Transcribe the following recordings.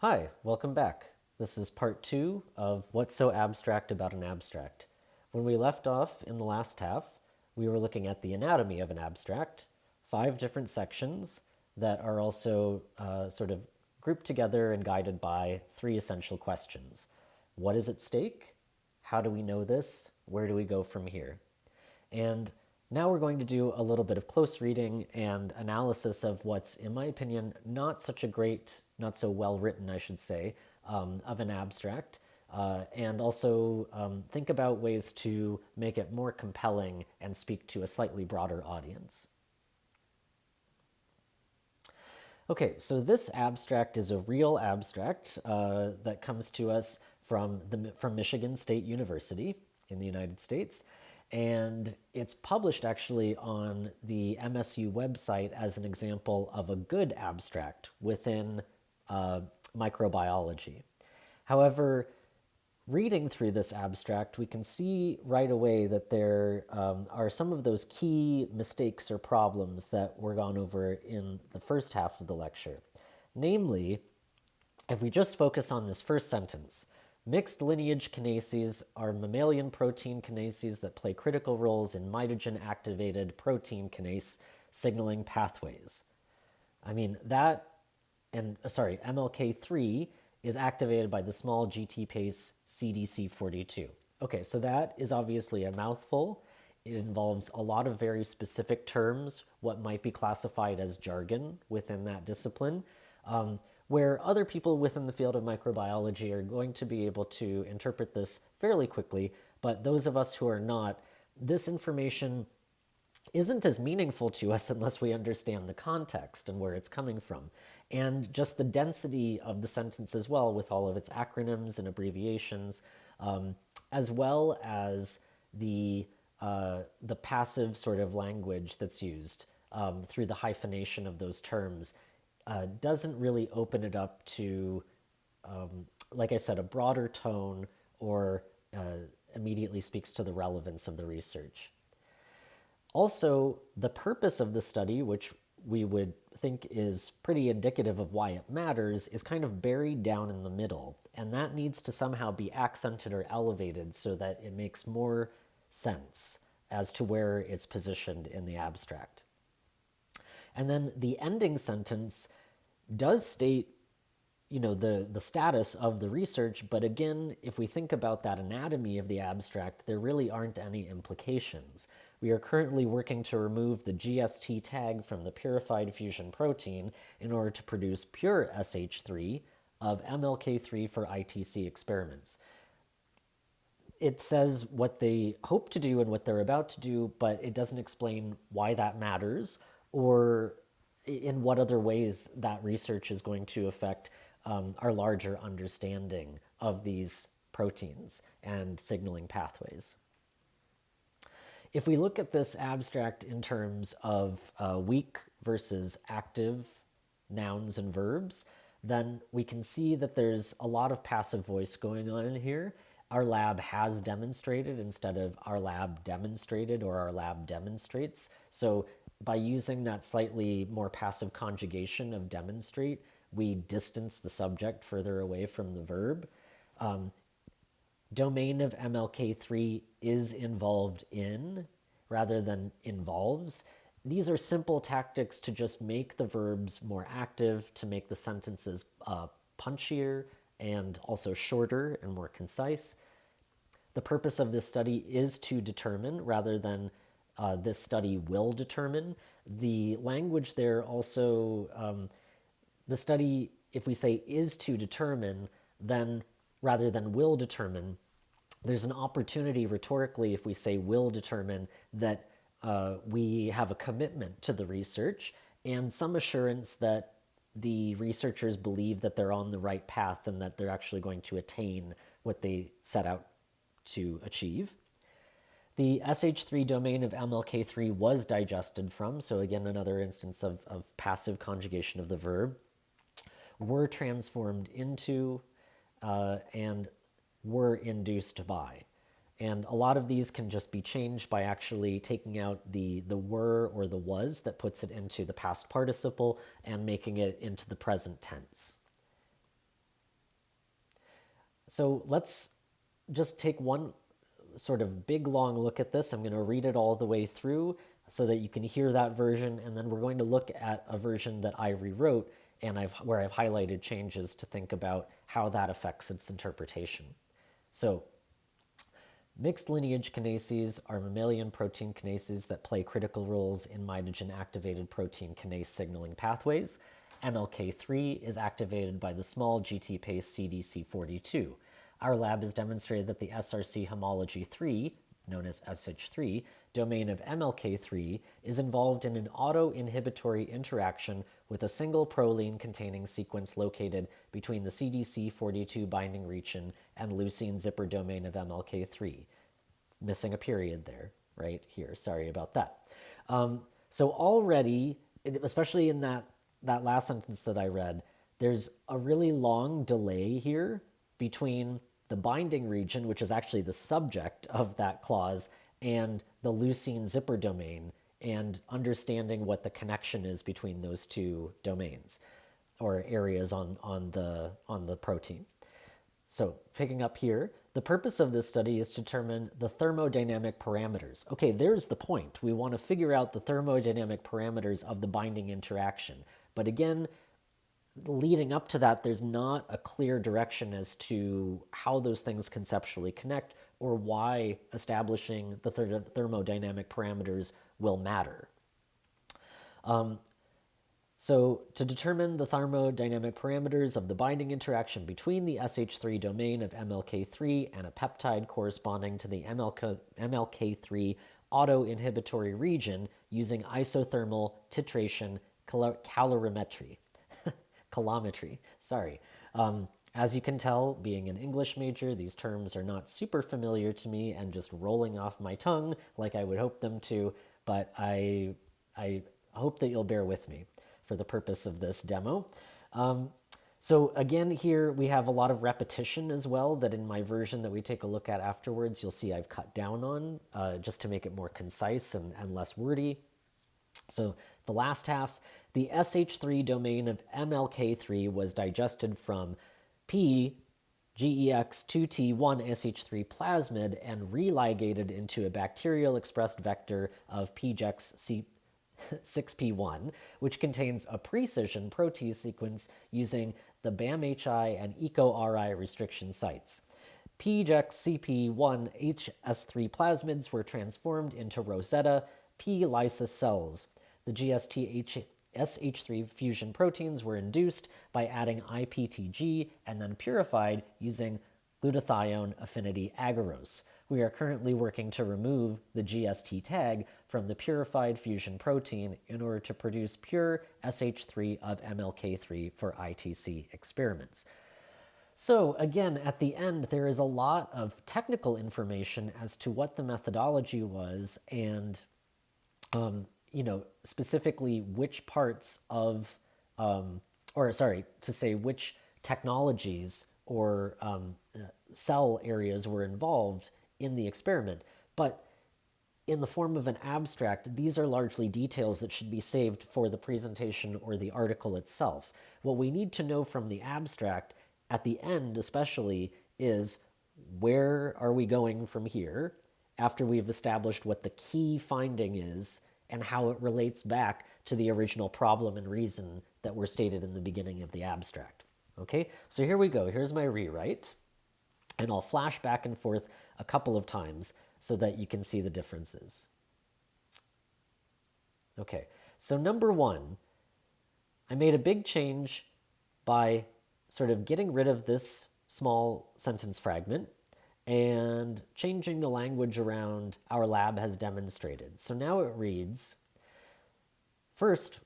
Hi, welcome back. This is part two of What's So Abstract About an Abstract. When we left off in the last half, we were looking at the anatomy of an abstract, five different sections that are also sort of grouped together and guided by three essential questions. What is at stake? How do we know this? Where do we go from here? And now we're going to do a little bit of close reading and analysis of what's, in my opinion, not such a great, not so well written, I should say, of an abstract. And also think about ways to make it more compelling and speak to a slightly broader audience. Okay, so this abstract is a real abstract that comes to us from Michigan State University in the United States. And it's published actually on the MSU website as an example of a good abstract within microbiology. However, reading through this abstract, we can see right away that there are some of those key mistakes or problems that were gone over in the first half of the lecture. Namely, if we just focus on this first sentence, mixed lineage kinases are mammalian protein kinases that play critical roles in mitogen-activated protein kinase signaling pathways. I mean, MLK3 is activated by the small GTPase CDC42. Okay, so that is obviously a mouthful. It involves a lot of very specific terms, what might be classified as jargon within that discipline, where other people within the field of microbiology are going to be able to interpret this fairly quickly, but those of us who are not, this information isn't as meaningful to us unless we understand the context and where it's coming from. And just the density of the sentence as well, with all of its acronyms and abbreviations, as well as the passive sort of language that's used through the hyphenation of those terms, doesn't really open it up to, like I said, a broader tone or immediately speaks to the relevance of the research. Also, the purpose of the study, which we would think is pretty indicative of why it matters, is kind of buried down in the middle. And that needs to somehow be accented or elevated so that it makes more sense as to where it's positioned in the abstract. And then the ending sentence does state, the status of the research, but again, if we think about that anatomy of the abstract, there really aren't any implications. We are currently working to remove the GST tag from the purified fusion protein in order to produce pure SH3 of MLK3 for ITC experiments. It says what they hope to do and what they're about to do, but it doesn't explain why that matters or in what other ways that research is going to affect our larger understanding of these proteins and signaling pathways. If we look at this abstract in terms of weak versus active nouns and verbs, then we can see that there's a lot of passive voice going on in here. Our lab has demonstrated instead of our lab demonstrated or our lab demonstrates. So by using that slightly more passive conjugation of demonstrate, we distance the subject further away from the verb. Domain of MLK3 is involved in rather than involves. These are simple tactics to just make the verbs more active, to make the sentences punchier and also shorter and more concise. The purpose of this study is to determine rather than this study will determine. The language there also, the study, if we say is to determine, then rather than will determine, there's an opportunity rhetorically, if we say will determine, that we have a commitment to the research and some assurance that the researchers believe that they're on the right path and that they're actually going to attain what they set out to achieve. The SH3 domain of MLK3 was digested from, so again, another instance of passive conjugation of the verb, were transformed into, and were induced by. And a lot of these can just be changed by actually taking out the were or the was that puts it into the past participle and making it into the present tense. So let's just take one sort of big long look at this. I'm going to read it all the way through so that you can hear that version, and then we're going to look at a version that I rewrote and where I've highlighted changes to think about how that affects its interpretation. So mixed lineage kinases are mammalian protein kinases that play critical roles in mitogen-activated protein kinase signaling pathways. MLK3 is activated by the small GT-PACE CDC42. Our lab has demonstrated that the SRC homology 3, known as SH3, domain of MLK3 is involved in an auto-inhibitory interaction with a single proline containing sequence located between the CDC42 binding region and leucine zipper domain of MLK3. Missing a period there, right here. Sorry about that. So already, especially in that last sentence that I read, there's a really long delay here between the binding region, which is actually the subject of that clause, and the leucine zipper domain, and understanding what the connection is between those two domains or areas on the protein. So picking up here, the purpose of this study is to determine the thermodynamic parameters. Okay, there's the point. We want to figure out the thermodynamic parameters of the binding interaction. But again, leading up to that, there's not a clear direction as to how those things conceptually connect or why establishing the thermodynamic parameters will matter. So to determine the thermodynamic parameters of the binding interaction between the SH3 domain of MLK3 and a peptide corresponding to the MLK3 autoinhibitory region using isothermal titration calorimetry. Calometry, sorry. As you can tell, being an English major, these terms are not super familiar to me and just rolling off my tongue like I would hope them to, but I hope that you'll bear with me for the purpose of this demo. So again, here we have a lot of repetition as well that in my version that we take a look at afterwards, you'll see I've cut down on just to make it more concise and less wordy. So the last half, the SH3 domain of MLK3 was digested from PGEX2T1SH3 plasmid and religated into a bacterial expressed vector of PGEX6P1, which contains a precision protease sequence using the BAM-HI and ECO-RI restriction sites. PGEX-CP1HS3 plasmids were transformed into Rosetta P. lysis cells. The GST-SH3 fusion proteins were induced by adding IPTG and then purified using glutathione affinity agarose. We are currently working to remove the GST tag from the purified fusion protein in order to produce pure SH3 of MLK3 for ITC experiments. So again, at the end, there is a lot of technical information as to what the methodology was and specifically which parts of, which technologies or cell areas were involved in the experiment. But in the form of an abstract, these are largely details that should be saved for the presentation or the article itself. What we need to know from the abstract, at the end especially, is where are we going from here after we've established what the key finding is and how it relates back to the original problem and reason that were stated in the beginning of the abstract. Okay, so here we go. Here's my rewrite. And I'll flash back and forth a couple of times so that you can see the differences. Okay, so number one, I made a big change by sort of getting rid of this small sentence fragment and changing the language around our lab has demonstrated. So now it reads, first,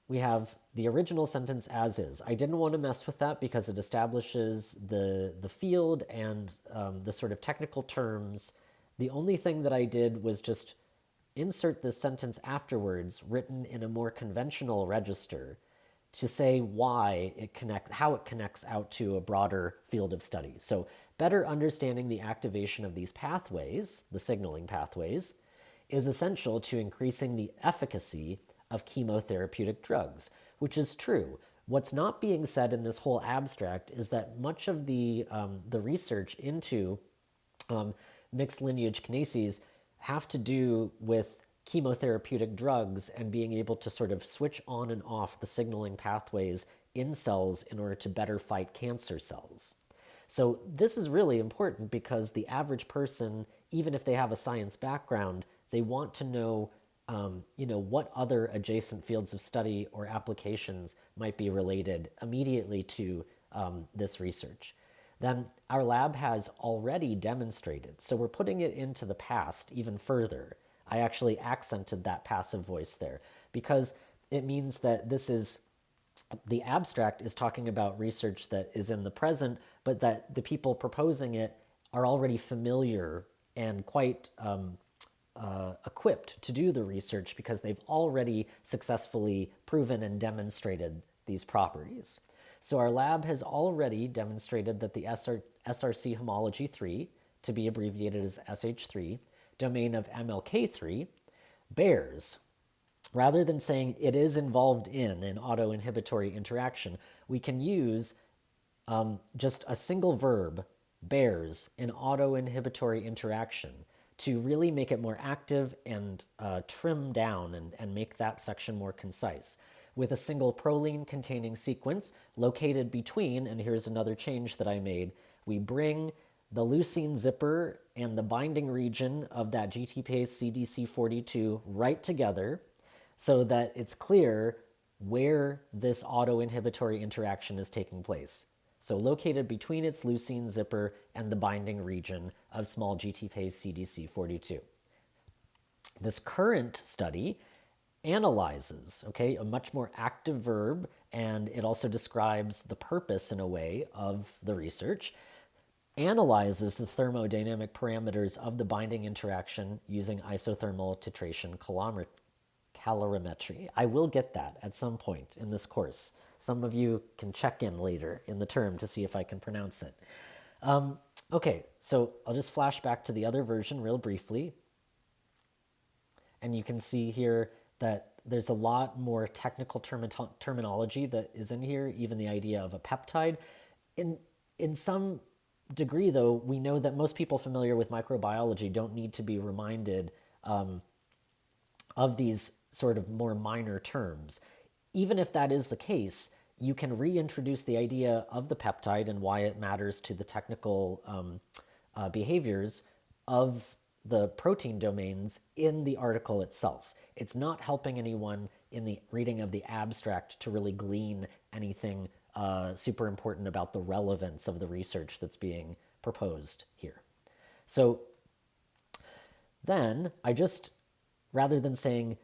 we have the original sentence as is. I didn't want to mess with that because it establishes the field and the sort of technical terms. The only thing that I did was just insert this sentence afterwards, written in a more conventional register, to say how it connects out to a broader field of study. So better understanding the activation of these pathways, the signaling pathways, is essential to increasing the efficacy of chemotherapeutic drugs, which is true. What's not being said in this whole abstract is that much of the research into mixed lineage kinases have to do with chemotherapeutic drugs and being able to sort of switch on and off the signaling pathways in cells in order to better fight cancer cells. So this is really important because the average person, even if they have a science background, they want to know, what other adjacent fields of study or applications might be related immediately to this research. Then our lab has already demonstrated, so we're putting it into the past even further. I actually accented that passive voice there because it means that the abstract is talking about research that is in the present, but that the people proposing it are already familiar and quite equipped to do the research because they've already successfully proven and demonstrated these properties. So our lab has already demonstrated that the SRC homology 3, to be abbreviated as SH3, domain of MLK3, bears. Rather than saying it is involved in an autoinhibitory interaction, we can use just a single verb, bears, an autoinhibitory interaction, to really make it more active and trim down and make that section more concise. With a single proline containing sequence located between, and here's another change that I made, we bring the leucine zipper and the binding region of that GTPase CDC42 right together so that it's clear where this autoinhibitory interaction is taking place. So located between its leucine zipper and the binding region of small GTPase CDC42. This current study analyzes, a much more active verb, and it also describes the purpose in a way of the research, analyzes the thermodynamic parameters of the binding interaction using isothermal titration calorimetry. I will get that at some point in this course. Some of you can check in later in the term to see if I can pronounce it. Okay, so I'll just flash back to the other version real briefly. And you can see here that there's a lot more technical terminology that is in here, even the idea of a peptide. In some degree, though, we know that most people familiar with microbiology don't need to be reminded of these sort of more minor terms. Even if that is the case, you can reintroduce the idea of the peptide and why it matters to the technical behaviors of the protein domains in the article itself. It's not helping anyone in the reading of the abstract to really glean anything super important about the relevance of the research that's being proposed here. So then I just, rather than saying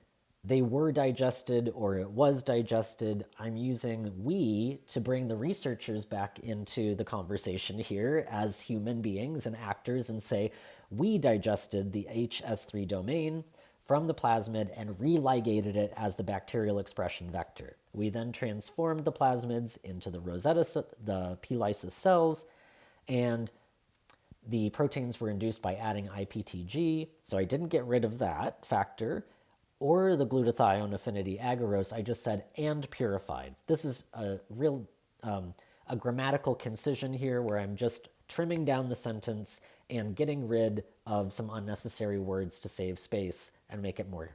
they were digested or it was digested, I'm using we to bring the researchers back into the conversation here as human beings and actors and say, we digested the HS3 domain from the plasmid and religated it as the bacterial expression vector. We then transformed the plasmids into the Rosetta, the P-lysis cells, and the proteins were induced by adding IPTG, so I didn't get rid of that factor, or the glutathione affinity agarose. I just said and purified. This is a real a grammatical concision here where I'm just trimming down the sentence and getting rid of some unnecessary words to save space and make it more,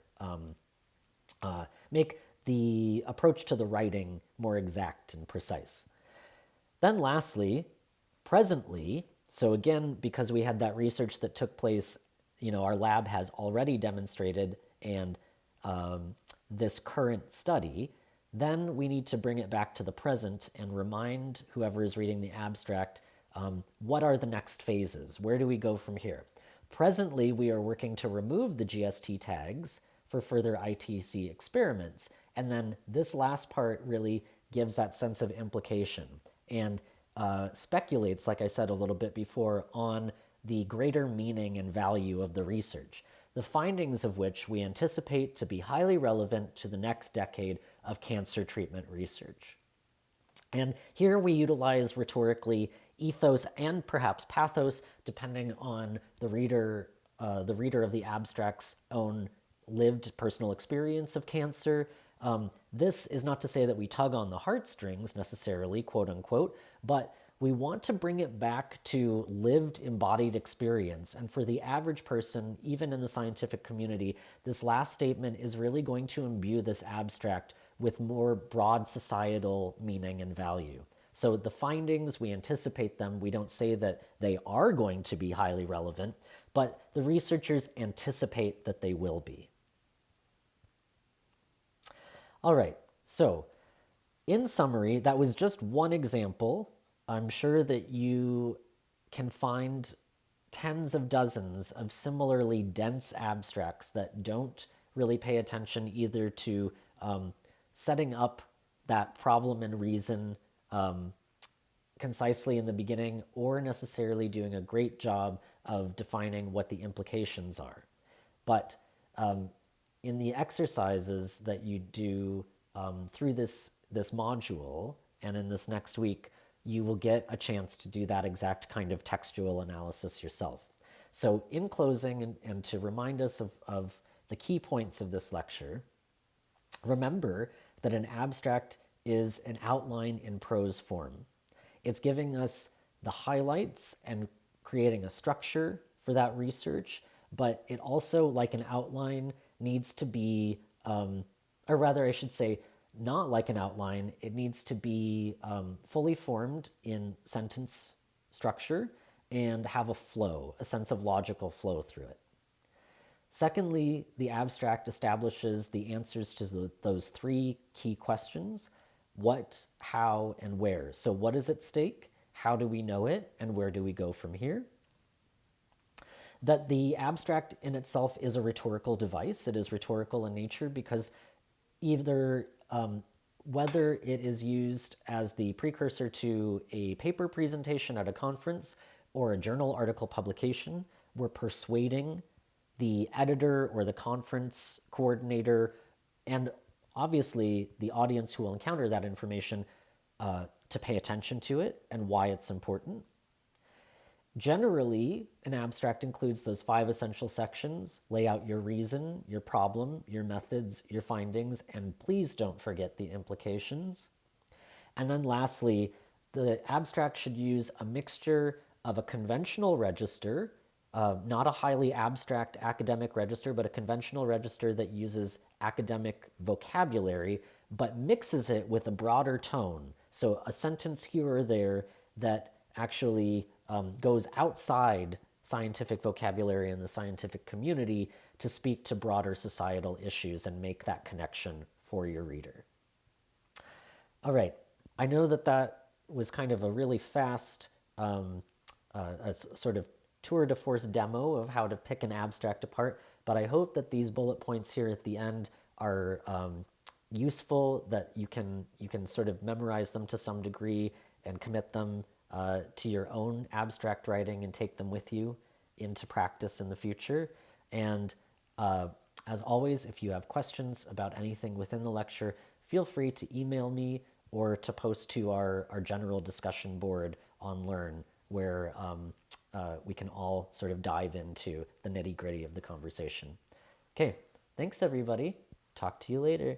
make the approach to the writing more exact and precise. Then lastly, presently, so again, because we had that research that took place, our lab has already demonstrated and this current study, then we need to bring it back to the present and remind whoever is reading the abstract, what are the next phases? Where do we go from here? Presently, we are working to remove the GST tags for further ITC experiments. And then this last part really gives that sense of implication and speculates, like I said a little bit before, on the greater meaning and value of the research, the findings of which we anticipate to be highly relevant to the next decade of cancer treatment research. And here we utilize rhetorically ethos and perhaps pathos, depending on the reader of the abstract's own lived personal experience of cancer, This is not to say that we tug on the heartstrings necessarily, quote unquote, but we want to bring it back to lived embodied experience. And for the average person, even in the scientific community, this last statement is really going to imbue this abstract with more broad societal meaning and value. So the findings, we anticipate them. We don't say that they are going to be highly relevant, but the researchers anticipate that they will be. All right, so in summary, that was just one example. I'm sure that you can find tens of dozens of similarly dense abstracts that don't really pay attention either to setting up that problem and reason concisely in the beginning or necessarily doing a great job of defining what the implications are. But in the exercises that you do through this module and in this next week, you will get a chance to do that exact kind of textual analysis yourself. So in closing, and to remind us of the key points of this lecture, remember that an abstract is an outline in prose form. It's giving us the highlights and creating a structure for that research, but it also, like an outline, needs to be, or rather I should say, not like an outline, it needs to be fully formed in sentence structure and have a flow, a sense of logical flow through it. Secondly, the abstract establishes the answers to those three key questions: what, how, and where. So what is at stake? How do we know it? And where do we go from here? That the abstract in itself is a rhetorical device. It is rhetorical in nature because either whether it is used as the precursor to a paper presentation at a conference or a journal article publication, we're persuading the editor or the conference coordinator and obviously the audience who will encounter that information to pay attention to it and why it's important. Generally, an abstract includes those 5 essential sections: lay out your reason, your problem, your methods, your findings, and please don't forget the implications. And then lastly, the abstract should use a mixture of a conventional register, not a highly abstract academic register, but a conventional register that uses academic vocabulary, but mixes it with a broader tone. So a sentence here or there that actually goes outside scientific vocabulary in the scientific community to speak to broader societal issues and make that connection for your reader. All right, I know that that was kind of a really fast a sort of tour de force demo of how to pick an abstract apart, but I hope that these bullet points here at the end are useful, that you can sort of memorize them to some degree and commit them to your own abstract writing and take them with you into practice in the future. And as always, if you have questions about anything within the lecture, feel free to email me or to post to our general discussion board on Learn, where we can all sort of dive into the nitty-gritty of the conversation. Okay, thanks everybody. Talk to you later.